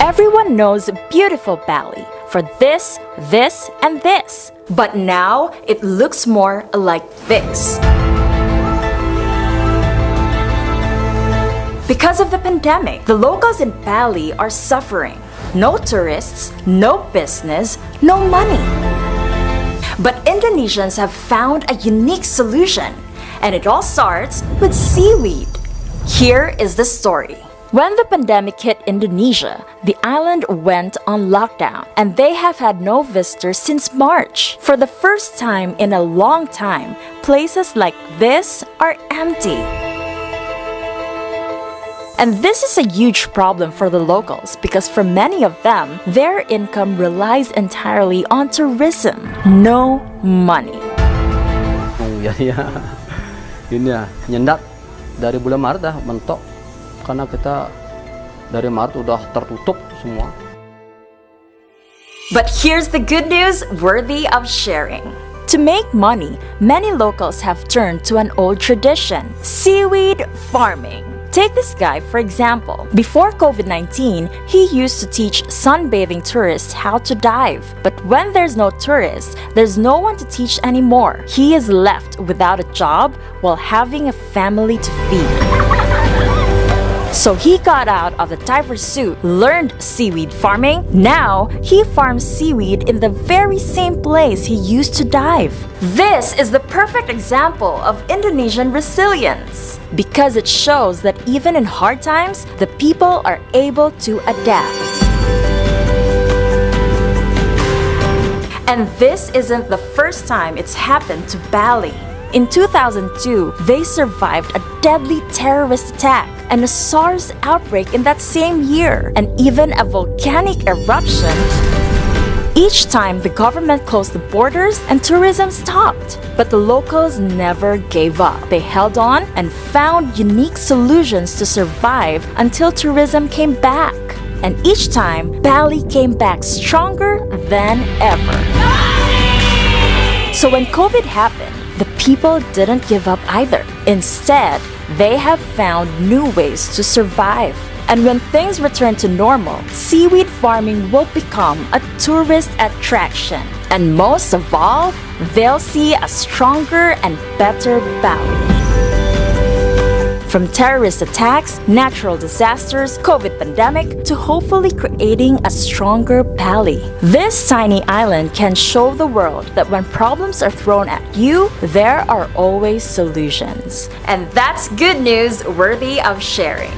Everyone knows beautiful Bali for this, and this. But now it looks more like this. Because of the pandemic, the locals in Bali are suffering. No tourists, no business, no money. But Indonesians have found a unique solution, and it all starts with seaweed. Here is the story. When the pandemic hit Indonesia, the island went on lockdown, and they have had no visitors since March. For the first time in a long time, places like this are empty. And this is a huge problem for the locals because for many of them, their income relies entirely on tourism. No money. Ini ya, nyendat dari bulan Maret dah mentok karena kita dari Maret udah tertutup semua. But here's the good news worthy of sharing. To make money, many locals have turned to an old tradition, seaweed farming. Take this guy for example. Before COVID-19, he used to teach sunbathing tourists how to dive. But when there's no tourists, there's no one to teach anymore. He is left without a job while having a family to feed. So he got out of the diver suit, learned seaweed farming. Now he farms seaweed in the very same place he used to dive. This is the perfect example of Indonesian resilience because it shows that even in hard times, the people are able to adapt. And this isn't the first time it's happened to Bali. In 2002, they survived a deadly terrorist attack and a SARS outbreak in that same year, and even a volcanic eruption. Each time, the government closed the borders and tourism stopped. But the locals never gave up. They held on and found unique solutions to survive until tourism came back. And each time, Bali came back stronger than ever. So when COVID happened, the people didn't give up either. Instead, they have found new ways to survive. And when things return to normal, seaweed farming will become a tourist attraction. And most of all, they'll see a stronger and better Bali. From terrorist attacks, natural disasters, COVID pandemic, to hopefully creating a stronger Bali. This tiny island can show the world that when problems are thrown at you, there are always solutions. And that's good news worthy of sharing.